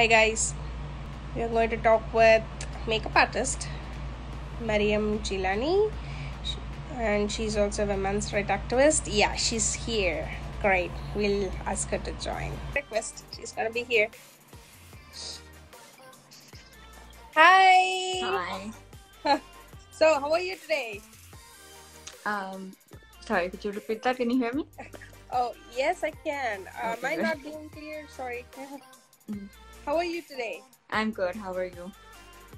Hi guys, we are going to talk with makeup artist Marium Jeelani, and she's also a women's rights activist. Yeah, she's here. Great, we'll ask her to join. Request, she's gonna be here. Hi. Hi. So, how are you today? Um, Sorry, could you repeat that? Can you hear me? Oh, yes, I can. Am Okay, I good. not being clear? Sorry. Mhm. How are you today? I'm good. How are you?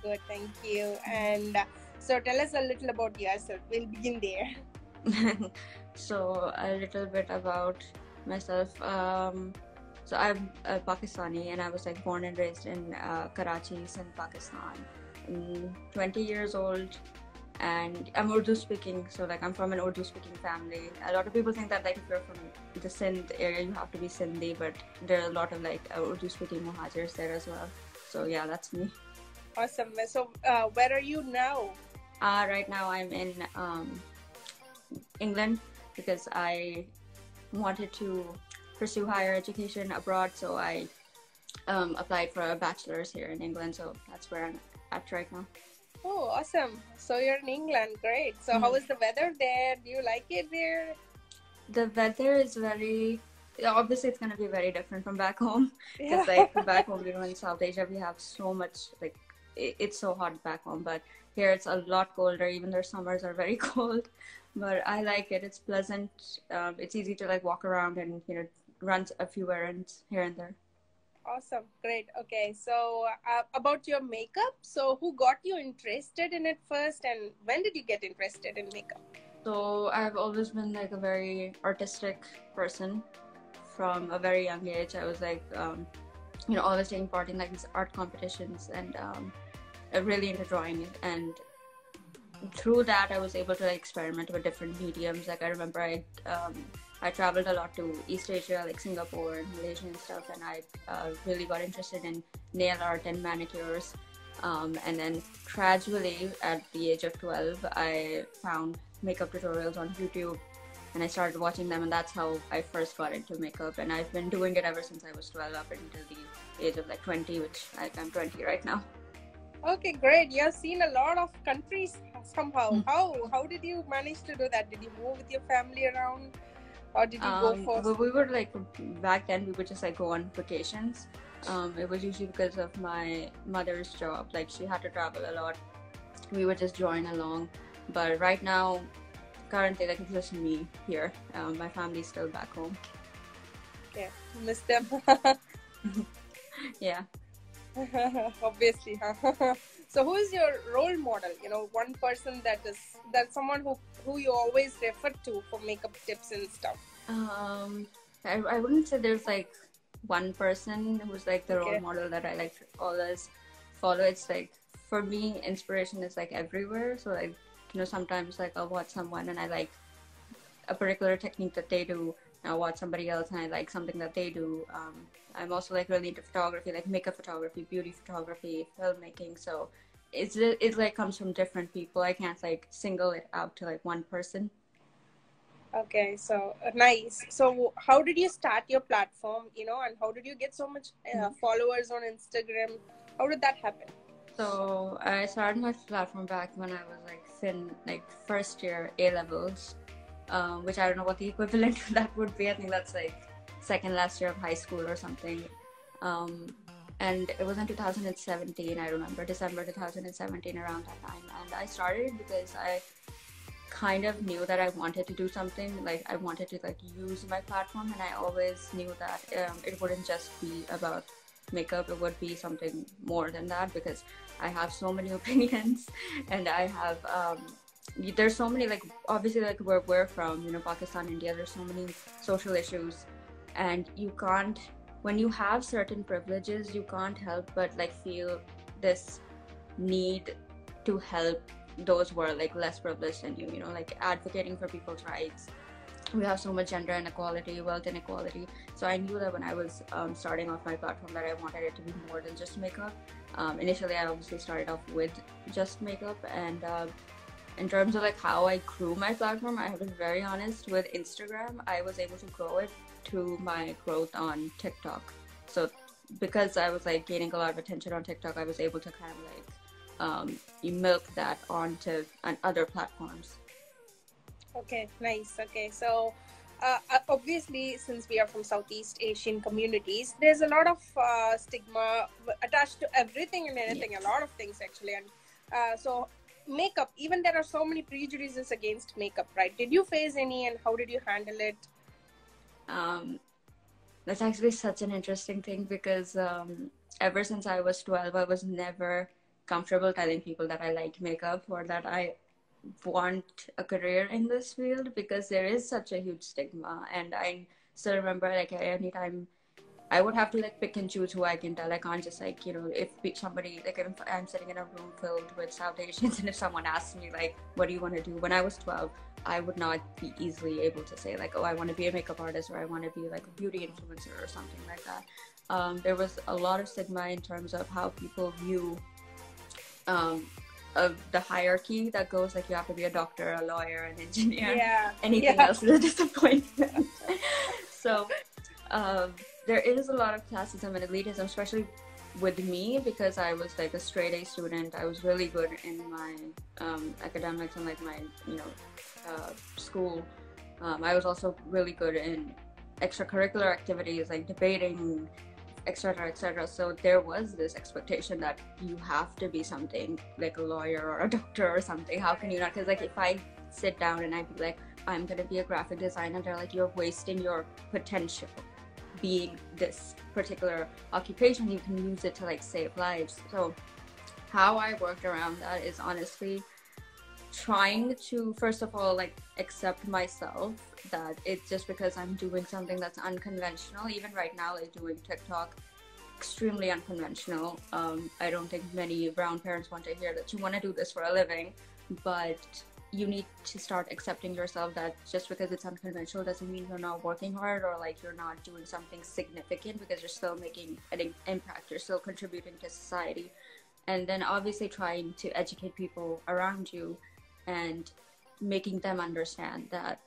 Good, thank you. And so, tell us a little about yourself. We'll begin there. So, a little bit about myself. So I'm Pakistani, and I was like born and raised in Karachi, in Pakistan. I'm 20 years old, and I'm Urdu speaking. So like I'm from an Urdu speaking family. A lot of people think that like if you're from the Sindh area, you have to be Sindhi, but there are a lot of like Urdu speaking Muhajirs there as well. So yeah, that's me. Awesome. So, where are you now? Right now I'm in England because I wanted to pursue higher education abroad, so I applied for a bachelor's here in England. So that's where I'm at right now. Oh, awesome. So, you're in England. Great. So, how is the weather there? Do you like it there? The weather is obviously it's gonna be very different from back home because Yeah. like back home, in South Asia we have so much like it's so hot back home, but here it's a lot colder. Even their summers are very cold, but I like it. It's pleasant. It's easy to like walk around and run a few errands here and there. Awesome. Great. Okay. So, about your makeup. So, who got you interested in it first, and when did you get interested in makeup? So I've always been like a very artistic person from a very young age. I was like, always taking part in like these art competitions and really into drawing. And through that, I was able to like experiment with different mediums. Like I remember I traveled a lot to East Asia, like Singapore and Malaysia and stuff, and I really got interested in nail art and manicures. And then gradually, at the age of 12, I found makeup tutorials on YouTube, and I started watching them, and that's how I first got into makeup. And I've been doing it ever since I was 12 up until the age of like 20, which I'm 20 right now. Okay, great. You have seen a lot of countries somehow. How did you manage to do that? Did you move with your family around, or did you go for? We would like back then we would just like go on vacations. It was usually because of my mother's job. Like she had to travel a lot. We would just join along. But right now, currently, like it's just me here. My family's still back home. Yeah, miss them. Yeah. Obviously. So, who is your role model? One person that's someone who you always refer to for makeup tips and stuff. I wouldn't say there's like one person who's like the role Okay. model that I like always follow. It's like for me, inspiration is like everywhere. So like sometimes like I'll watch someone and I like a particular technique that they do. I'll watch somebody else and I like something that they do. I'm also like really into photography, like makeup photography, beauty photography, filmmaking. So it like comes from different people. I can't like single it out to like one person. Okay, so nice. So, how did you start your platform? And how did you get so much followers on Instagram? How did that happen? So I started my platform back when I was like in like first year A levels, which I don't know what the equivalent to that would be. I think that's like second last year of high school or something. And it was in 2017. I remember December 2017 around that time, and I started because I kind of knew that I wanted to do something. Like I wanted to like use my platform, and I always knew that it wouldn't just be about makeup. It would be something more than that because I have so many opinions, and I have there's so many like obviously like where we're from, Pakistan, India. There's so many social issues, and you can't when you have certain privileges, you can't help but like feel this need to help those who are like less privileged than you, like advocating for people's rights. We have so much gender inequality, wealth inequality. So I knew that when I was starting off my platform that I wanted it to be more than just makeup. Initially, I obviously started off with just makeup, and in terms of like how I grew my platform, I have to be very honest. With Instagram, I was able to grow it to my growth on TikTok. So because I was like gaining a lot of attention on TikTok, I was able to kind of like you milk that onto other platforms. Okay, nice. Okay, so obviously, since we are from Southeast Asian communities, there's a lot of stigma attached to everything and anything, a lot of things actually. And so, makeup, even there are so many prejudices against makeup, right? Did you face any, and how did you handle it? That's actually such an interesting thing because ever since I was 12, I was never comfortable telling people that I like makeup or that I want a career in this field, because there is such a huge stigma. And I still remember, like, anytime I would have to like pick and choose who I can tell. I can't just like, you know, if somebody, like if I'm sitting in a room filled with South Asians and if someone asks me like, what do you want to do? When I was 12, I would not be easily able to say like, oh, I want to be a makeup artist, or I want to be like a beauty influencer or something like that. There was a lot of stigma in terms of how people view of the hierarchy that goes like you have to be a doctor, a lawyer, an engineer. Anything else is a disappointment. So there is a lot of classism and elitism, especially with me, because I was like a straight A student. I was really good in my academics and like my school. I was also really good in extracurricular activities like debating, etc., etc. So there was this expectation that you have to be something like a lawyer or a doctor or something. How can you not? Because like if I sit down and I'd be like, I'm gonna be a graphic designer, they're like, you're wasting your potential being this particular occupation. You can use it to like save lives. So how I worked around that is honestly trying to, first of all, like accept myself, that it's just because I'm doing something that's unconventional. Even right now, like doing TikTok, extremely unconventional. I don't think many brown parents want to hear that you want to do this for a living, but you need to start accepting yourself that just because it's unconventional doesn't mean you're not working hard or like you're not doing something significant, because you're still making an impact, you're still contributing to society. And then obviously trying to educate people around you and making them understand that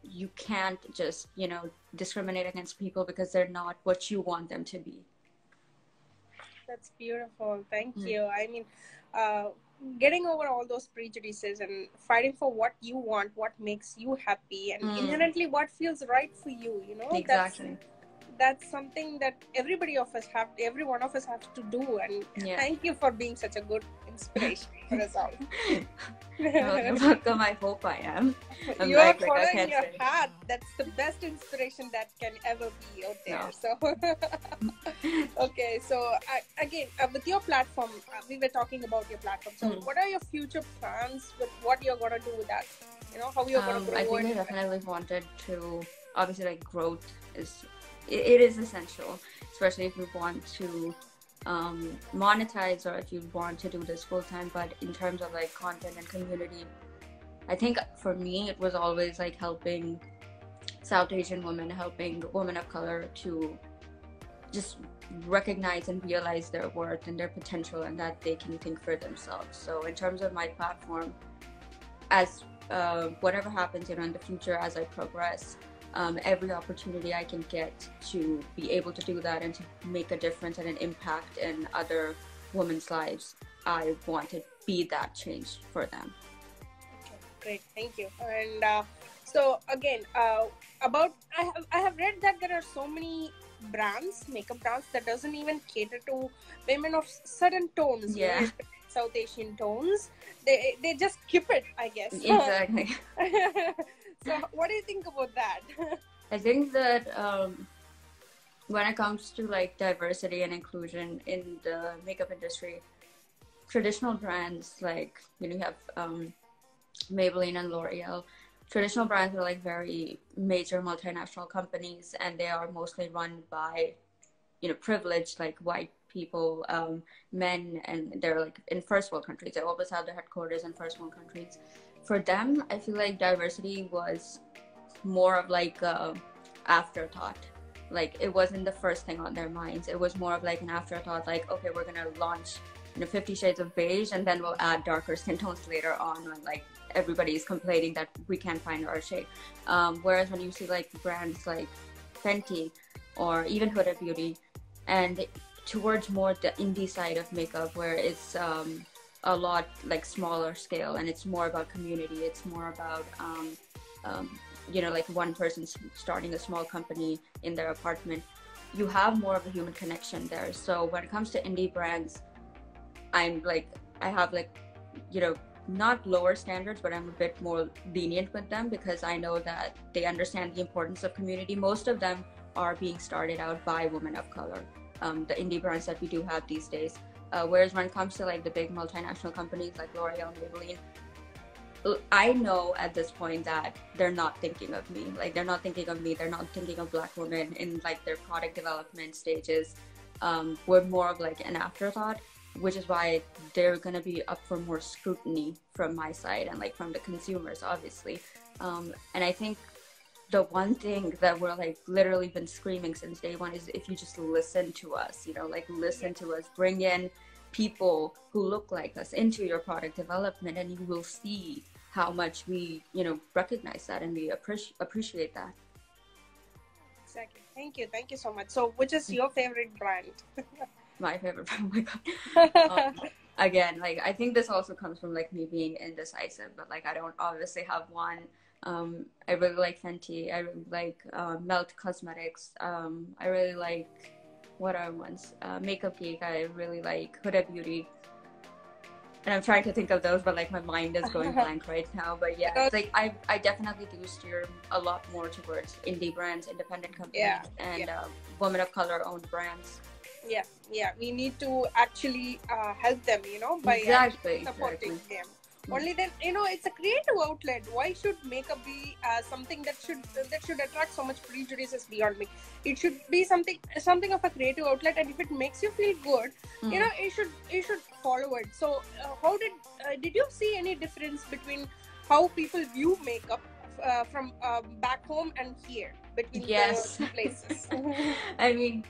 you can't just, you know, discriminate against people because they're not what you want them to be. That's beautiful. Thank you. I mean, getting over all those prejudices and fighting for what you want, what makes you happy, and inherently what feels right for you, you know? Exactly. That's something that every one of us have to do. And thank you for being such a good inspiration for us all. You're welcome. I hope I am. You're following your heart. That's the best inspiration that can ever be out there. No. So, okay. So again, with your platform, we were talking about your platform. So, what are your future plans with what you're gonna do with that? You know, how you're gonna grow? I think I definitely wanted to. Obviously, like growth is. It is essential, especially if you want to monetize or if you want to do this full time. But in terms of like content and community, I think for me it was always like helping South Asian women, helping women of color to just recognize and realize their worth and their potential, and that they can think for themselves. So in terms of my platform, as whatever happens, you know, in the future as I progress, every opportunity I can get to be able to do that and to make a difference and an impact in other women's lives, I want to be that change for them. Okay, great, thank you. And so again, about I have read that there are so many brands, makeup brands, that doesn't even cater to women of certain tones. Yeah. You know, South Asian tones. They just keep it, I guess. Exactly. So what do you think about that? I think that when it comes to like diversity and inclusion in the makeup industry, traditional brands like, you know, you have Maybelline and L'Oreal. Traditional brands are like very major multinational companies, and they are mostly run by, you know, privileged like white people, men, and they're like in first world countries. They always have their headquarters in first world countries. For them, I feel like diversity was more of like a afterthought. Like it wasn't the first thing on their minds. It was more of like an afterthought, like, okay, we're gonna launch, you know, 50 Shades of Beige, and then we'll add darker skin tones later on when like everybody's complaining that we can't find our shade. Whereas when you see like brands like Fenty or even Huda Beauty, and towards more the indie side of makeup, where it's a lot like smaller scale, and it's more about community. It's more about you know, like one person starting a small company in their apartment. You have more of a human connection there. So when it comes to indie brands, I'm like, I have like, you know, not lower standards, but I'm a bit more lenient with them, because I know that they understand the importance of community. Most of them are being started out by women of color, the indie brands that we do have these days. Whereas when it comes to like the big multinational companies like L'Oreal, Maybelline, I know at this point that they're not thinking of me. Like, they're not thinking of me. They're not thinking of Black women in like their product development stages. We're more of like an afterthought, which is why they're going to be up for more scrutiny from my side and like from the consumers, obviously. And I think the one thing that we're like literally been screaming since day one is, if you just listen to us, you know, like listen to us, bring in people who look like us into your product development, and you will see how much we, you know, recognize that and we appreciate that. Exactly. Thank you so much. So which is your favorite brand? My favorite. Oh my god. Again, like, I think this also comes from like me being indecisive, but like I don't obviously have one. I really like Fenty. I really like Melt Cosmetics. I really like, what are ones? Makeup Geek. I really like Huda Beauty. And I'm trying to think of those, but like my mind is going blank right now. But yeah, it's like I definitely do steer a lot more towards indie brands, independent companies, and women of color owned brands. Yeah, we need to actually help them, you know, by supporting them. Only then, you know, it's a creative outlet. Why should makeup be something that should attract so much prejudices beyond me? It should be something of a creative outlet, and if it makes you feel good, you know, you should follow it. So how did you see any difference between how people view makeup from back home and here, between the two places? I mean,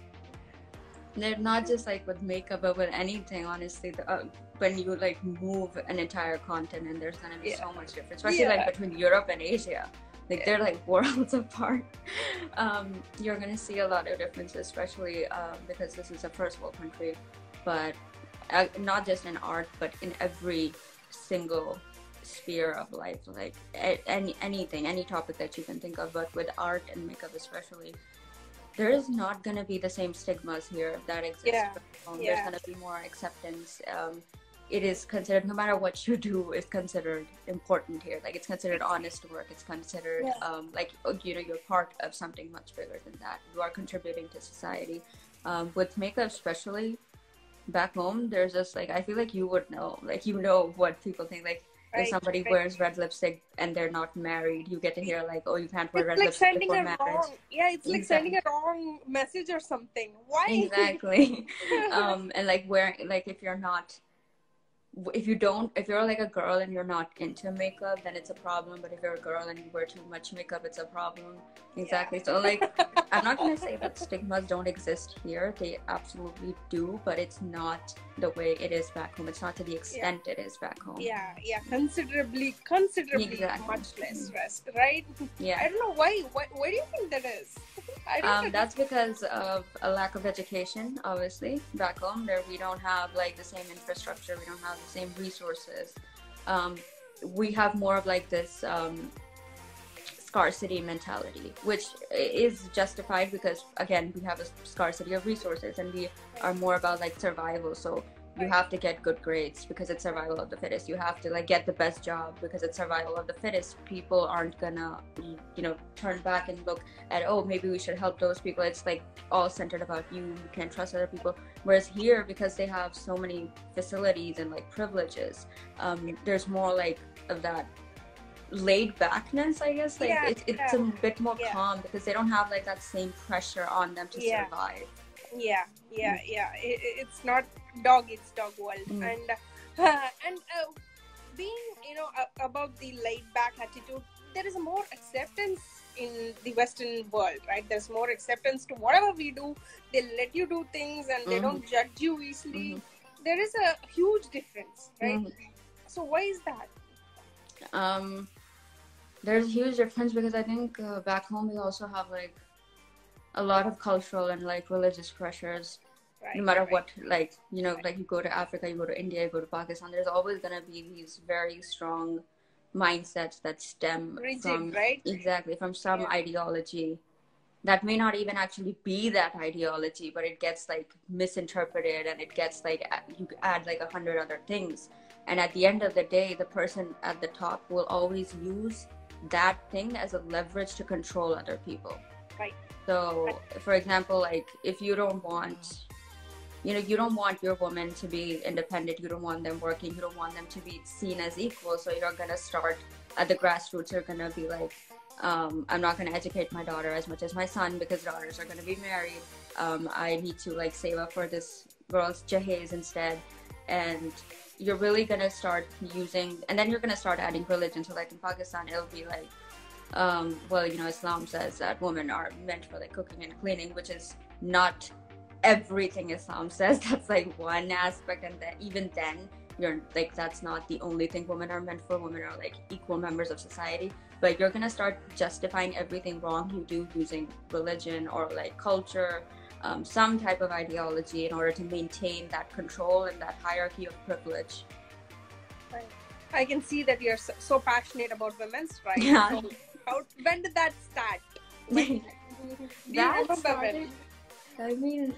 they're not just like with makeup, but with anything, honestly. When you like move an entire continent, there's gonna be so much difference, especially like between Europe and Asia. Like they're like worlds apart. You're gonna see a lot of differences, especially because this is a first world country, but not just in art, but in every single sphere of life, like anything, any topic that you can think of. But with art and makeup especially, there is not going to be the same stigmas here that exist. There's going to be more acceptance. It is considered, no matter what you do, is considered important here. Like, it's considered honest work. It's considered like, you know, you're part of something much bigger than that. You are contributing to society. With makeup especially, back home, there's just like, I feel like you would know, like, you know what people think. Like, if somebody wears red lipstick and they're not married, you get to hear like, oh, you can't wear red lipstick before marriage. It's like sending a wrong message or something. Why? Exactly. And like wearing, like, if you're like a girl and you're not into makeup, then it's a problem. But if you're a girl and you wear too much makeup, it's a problem. Exactly. So like, I'm not gonna say that stigmas don't exist here. They absolutely do, but it's not the way it is back home. It's not to the extent it is back home. Considerably much less stress, right? I don't know why do you think that is? That's because of a lack of education, obviously. Back home, there we don't have like the same infrastructure, we don't have the same resources. We have more of like this scarcity mentality, which is justified because, again, we have a scarcity of resources and we are more about like survival. So you have to get good grades because it's survival of the fittest. You have to like get the best job because it's survival of the fittest. People aren't gonna, you know, turn back and look at, oh, maybe we should help those people. It's like all centered about you. You can't trust other people. Whereas here, because they have so many facilities and like privileges, there's more like of that laid backness, I guess. Like it's a bit more calm because they don't have like that same pressure on them to survive. It's not dog eats dog world. And being, you know, about the laid back attitude, there is more acceptance in the Western world, right? There's more acceptance to whatever we do. They let you do things and they don't judge you easily. There is a huge difference, right? So why is that? There's a huge difference because I think back home we also have like a lot of cultural and like religious pressures. no matter what, like, you know, like you go to Africa, you go to India, you go to Pakistan, there's always going to be these very strong mindsets that stem from, exactly, from some ideology that may not even actually be that ideology, but it gets like misinterpreted, and it gets like, you add like 100 other things. And at the end of the day, the person at the top will always use that thing as a leverage to control other people. Right. So, for example, like if you don't want, you know, you don't want your woman to be independent, you don't want them working, you don't want them to be seen as equal. So you're going to start at the grassroots. You're going to be like, I'm not going to educate my daughter as much as my son because daughters are going to be married. I need to like save up for this girl's jahez instead. And you're really going to start using, and then you're going to start adding religion. So like in Pakistan, it'll be like, well, you know, Islam says that women are meant for like cooking and cleaning, which is not everything Islam says. That's like one aspect, and then even then you're like, that's not the only thing women are meant for. Women are like equal members of society, but you're gonna start justifying everything wrong you do using religion or like culture, some type of ideology, in order to maintain that control and that hierarchy of privilege. Right. I can see that you're so passionate about women's rights. Yeah. So when did that start? I mean,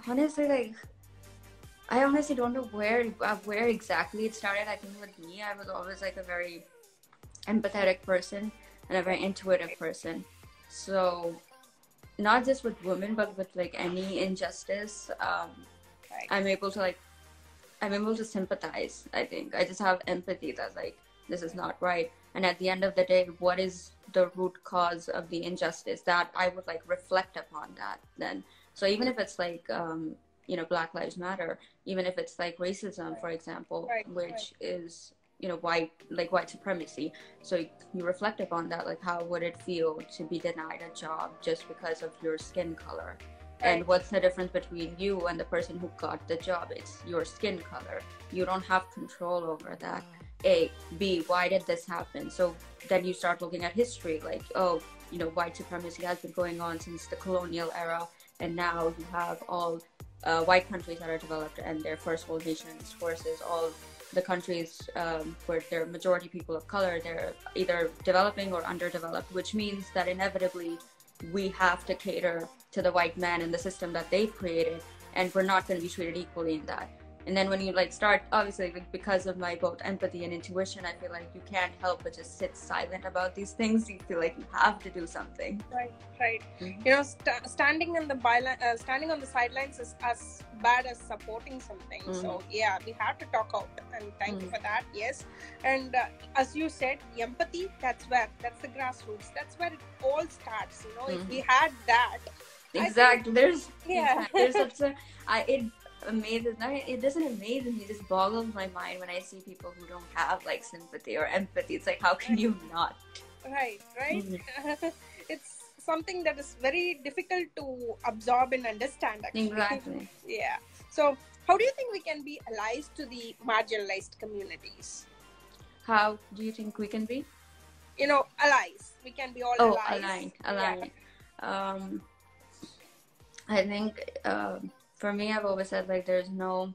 honestly, like, I honestly don't know where exactly it started. I think with me, I was always like a very empathetic person and a very intuitive person. So, not just with women, but with like any injustice, I'm able to sympathize. I think I just have empathy that like, this is not right. And at the end of the day, what is the root cause of the injustice? That I would like reflect upon that then. So even if it's like, you know, Black Lives Matter, even if it's like racism, for example, which is, you know, white supremacy. So you reflect upon that, like, how would it feel to be denied a job just because of your skin color? And what's the difference between you and the person who got the job? It's your skin color. You don't have control over that. A. B. Why did this happen? So then you start looking at history, like, oh, you know, white supremacy has been going on since the colonial era, and now you have all white countries that are developed and their first world nations versus all the countries where they're majority people of color. They're either developing or underdeveloped, which means that inevitably we have to cater to the white man and the system that they've created, and we're not going to be treated equally in that. And then when you like start, obviously, like, because of my both empathy and intuition, I feel like you can't help but just sit silent about these things. You feel like you have to do something. Right. Mm-hmm. You know, standing on the sidelines is as bad as supporting something. Mm-hmm. So yeah, we have to talk out, and thank you for that. Yes, and as you said, empathy. That's the grassroots. That's where it all starts. You know, if we had that. Exactly. There's such a it doesn't amaze me, it just boggles my mind when I see people who don't have like sympathy or empathy. It's like, how can you not? Right. Mm-hmm. It's something that is very difficult to absorb and understand, actually. Exactly. Yeah. So how do you think we can be allies to the marginalized communities? How do you think we can be? You know, allies. We can be all allies. Aligned. Yeah. I think for me, I've always said like there's no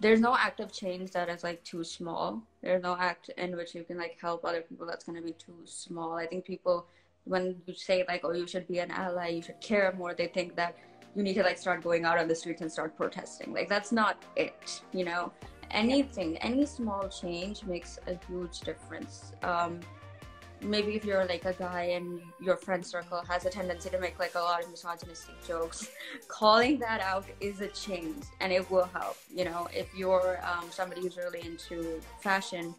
act of change that is like too small. There's no act in which you can like help other people that's going to be too small. I think people, when you say like, oh, you should be an ally, you should care more, they think that you need to like start going out on the streets and start protesting. Like, that's not it, you know. Any small change makes a huge difference. Maybe if you're like a guy and your friend circle has a tendency to make like a lot of misogynistic jokes, calling that out is a change, and it will help. You know, if you're somebody who's really into fashion,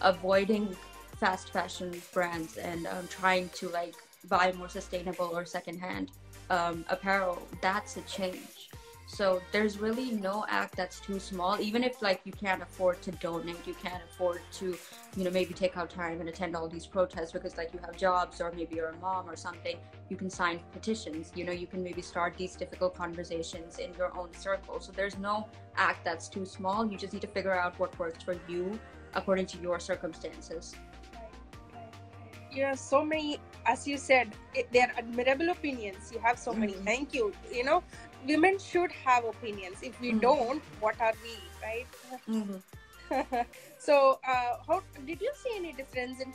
avoiding fast fashion brands and trying to like buy more sustainable or secondhand apparel, that's a change. So there's really no act that's too small. Even if like you can't afford to donate, you can't afford to, you know, maybe take out time and attend all these protests because like you have jobs, or maybe you're a mom or something, you can sign petitions. You know, you can maybe start these difficult conversations in your own circle. So there's no act that's too small. You just need to figure out what works for you according to your circumstances. You know, so many, as you said, they're admirable opinions. You have so many. Thank you. You know, women should have opinions. If we don't, what are we, right? So, how did you see any difference in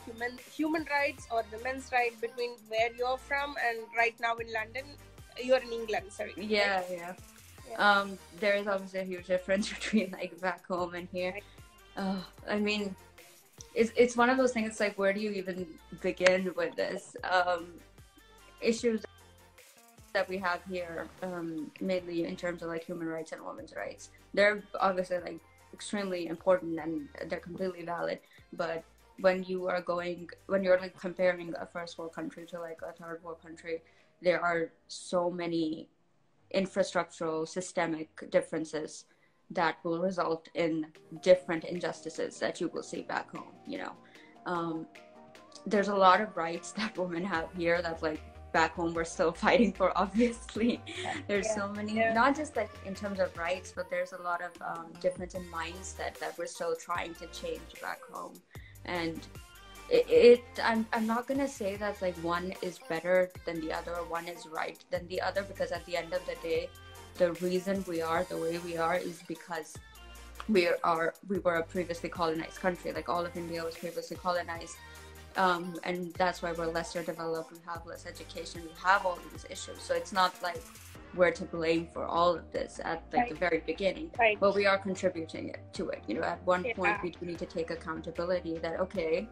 human rights or women's rights between where you're from and right now in London? You're in England, sorry. Yeah, right? Yeah. There is obviously a huge difference between like back home and here. Right. I mean, it's one of those things. It's like, where do you even begin with this? Issues that we have here, mainly in terms of like human rights and women's rights, they're obviously like extremely important and they're completely valid. But when you're like comparing a first world country to like a third world country, there are so many infrastructural systemic differences that will result in different injustices that you will see back home. You know, there's a lot of rights that women have here that like back home we're still fighting for, obviously. There's so many, not just like in terms of rights, but there's a lot of difference in mindset that we're still trying to change back home. And I'm not gonna say that like one is better than the other or one is right than the other, because at the end of the day, the reason we are the way we are is because we were a previously colonized country. Like all of India was previously colonized. And that's why we're lesser developed, we have less education, we have all these issues. So it's not like we're to blame for all of this at like the very beginning, but we are contributing to it. You know, at one point we do need to take accountability that, okay,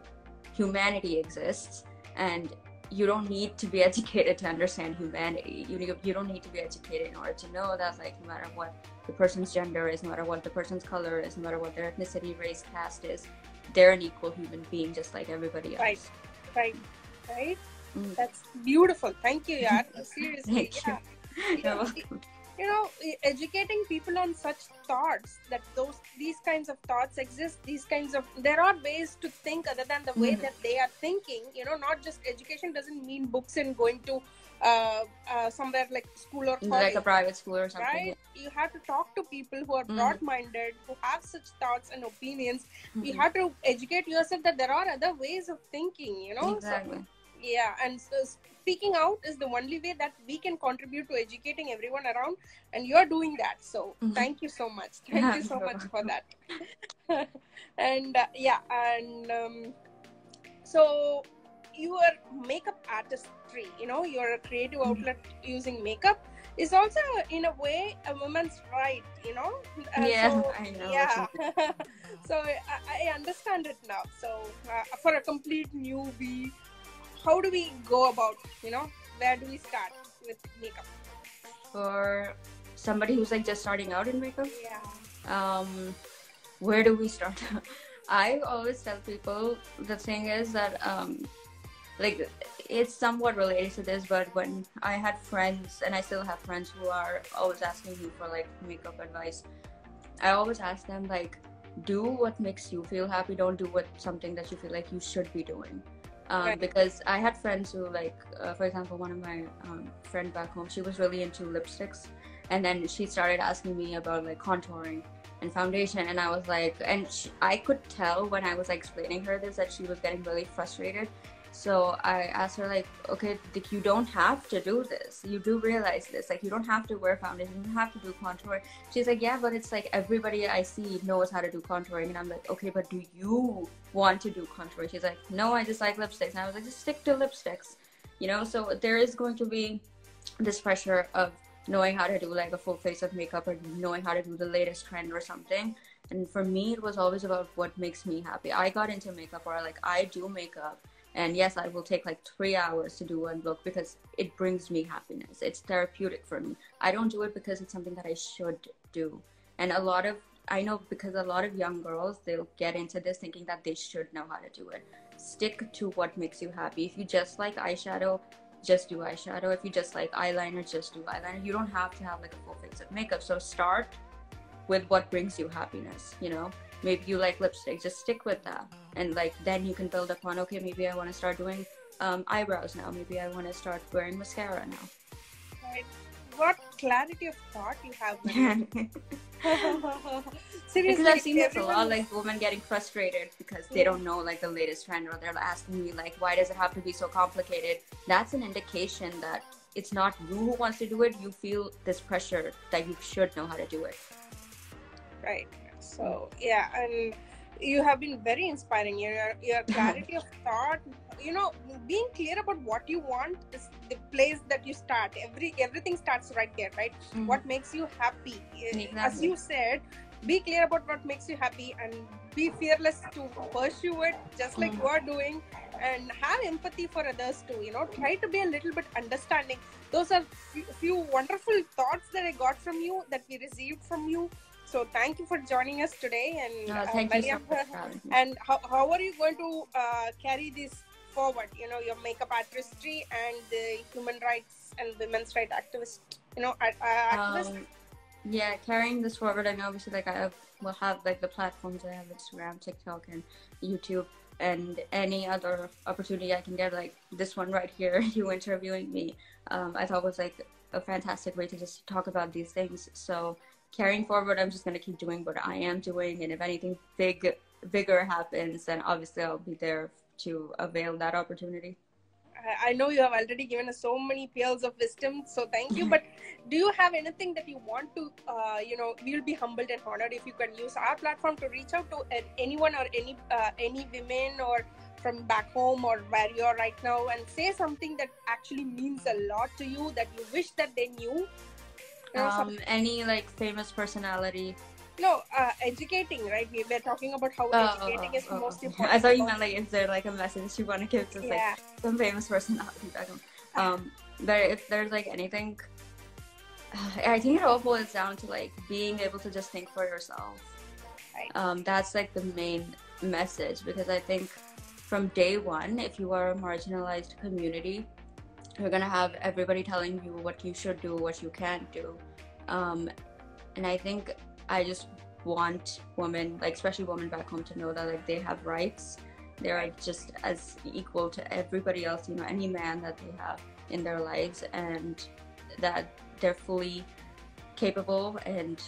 humanity exists and you don't need to be educated to understand humanity. You don't need to be educated in order to know that like no matter what the person's gender is, no matter what the person's color is, no matter what their ethnicity, race, caste is, they're an equal human being just like everybody else. Right. That's beautiful. Thank you, yaar. Seriously. Thank you. You're welcome. You know, educating people on such thoughts, that these kinds of thoughts exist, there are ways to think other than the way that they are thinking. You know, not just education doesn't mean books and going to somewhere like school or college, like a private school or something. Right? You have to talk to people who are broad-minded, who have such thoughts and opinions. You have to educate yourself that there are other ways of thinking, you know. Exactly. So, yeah, and so speaking out is the only way that we can contribute to educating everyone around, and you're doing that. So thank you so much. Thank you so much for that. And so your makeup artistry, you know, your creative outlet using makeup is also in a way a woman's right, you know. I know. Yeah. So I understand it now. So for a complete newbie, how do we go about, you know, where do we start with makeup? For somebody who's like just starting out in makeup? Where do we start? I always tell people, the thing is that like it's somewhat related to this, but when I had friends, and I still have friends who are always asking me for like makeup advice, I always ask them like, do what makes you feel happy, don't do something that you feel like you should be doing. Because I had friends who like, for example, one of my friend back home, she was really into lipsticks, and then she started asking me about like contouring and foundation, and I was like, I could tell when I was like explaining her this that she was getting really frustrated. So I asked her like, okay, you don't have to do this. You do realize this. Like, you don't have to wear foundation. You don't have to do contouring. She's like, yeah, but it's like everybody I see knows how to do contouring. And I'm like, okay, but do you want to do contouring? She's like, no, I just like lipsticks. And I was like, just stick to lipsticks. You know, so there is going to be this pressure of knowing how to do like a full face of makeup or knowing how to do the latest trend or something. And for me, it was always about what makes me happy. I got into makeup, or like I do makeup. And yes, I will take like 3 hours to do one look because it brings me happiness. It's therapeutic for me. I don't do it because it's something that I should do. And I know because a lot of young girls, they'll get into this thinking that they should know how to do it. Stick to what makes you happy. If you just like eyeshadow, just do eyeshadow. If you just like eyeliner, just do eyeliner. You don't have to have like a full face of makeup. So start with what brings you happiness, you know? Maybe you like lipstick, just stick with that. And like, then you can build upon, okay, maybe I want to start doing eyebrows now. Maybe I want to start wearing mascara now. Right. What clarity of thought you have. Seriously, because I've seen this a lot, like women getting frustrated because they don't know like the latest trend, or they're asking me like, why does it have to be so complicated? That's an indication that it's not you who wants to do it, you feel this pressure that you should know how to do it. Right. So yeah, and you have been very inspiring. Your clarity of thought, being clear about what you want is the place that you start. Everything starts right there, right? What makes you happy? Exactly. As you said, be clear about what makes you happy and be fearless to pursue it, just like you are doing, and have empathy for others too. Try to be a little bit understanding. Those are few wonderful thoughts that I got from you, that we received from you. So thank you for joining us today. And thank you so much for having me. And how are you going to carry this forward? Your makeup artistry and the human rights and women's rights activist. Activist. Yeah, carrying this forward. I mean, obviously, like will have like the platforms. I have Instagram, TikTok, and YouTube, and any other opportunity I can get, like this one right here, you interviewing me. I thought was like a fantastic way to just talk about these things. So carrying forward, I'm just gonna keep doing what I am doing, and if anything bigger happens, then obviously I'll be there to avail that opportunity. I know you have already given us so many pearls of wisdom, so thank you. But do you have anything that you want to, we'll be humbled and honored if you can use our platform to reach out to anyone or any women or from back home or where you are right now, and say something that actually means a lot to you, that you wish that they knew? Any like famous personality? No, educating, right? We were talking about how educating is most important. I thought you meant like, is there like a message you want to give to like some famous personality back home? But if there's like anything, I think it all boils down to like being able to just think for yourself. Right. That's like the main message, because I think from day one, if you are a marginalized community, you're gonna have everybody telling you what you should do, what you can't do, and I think I just want women, like especially women back home, to know that like they have rights. They are just as equal to everybody else, any man that they have in their lives, and that they're fully capable and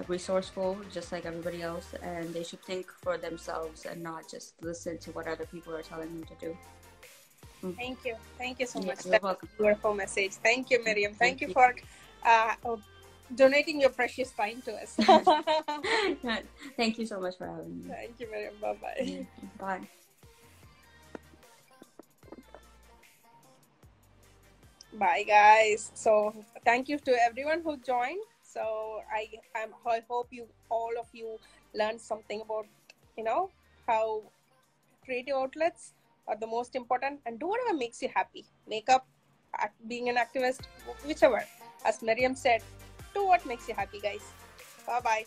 resourceful, just like everybody else, and they should think for themselves and not just listen to what other people are telling them to do. Thank you so much. You're welcome. Wonderful message. Thank you, Marium. Thank you for donating your precious time to us. Thank you so much for having me. Thank you, Marium. Bye-bye. Bye. Bye, guys. So thank you to everyone who joined. So I hope all of you learned something about how creative outlets are the most important, and do whatever makes you happy. Makeup, being an activist, whichever. As Marium said, do what makes you happy, guys. Bye-bye.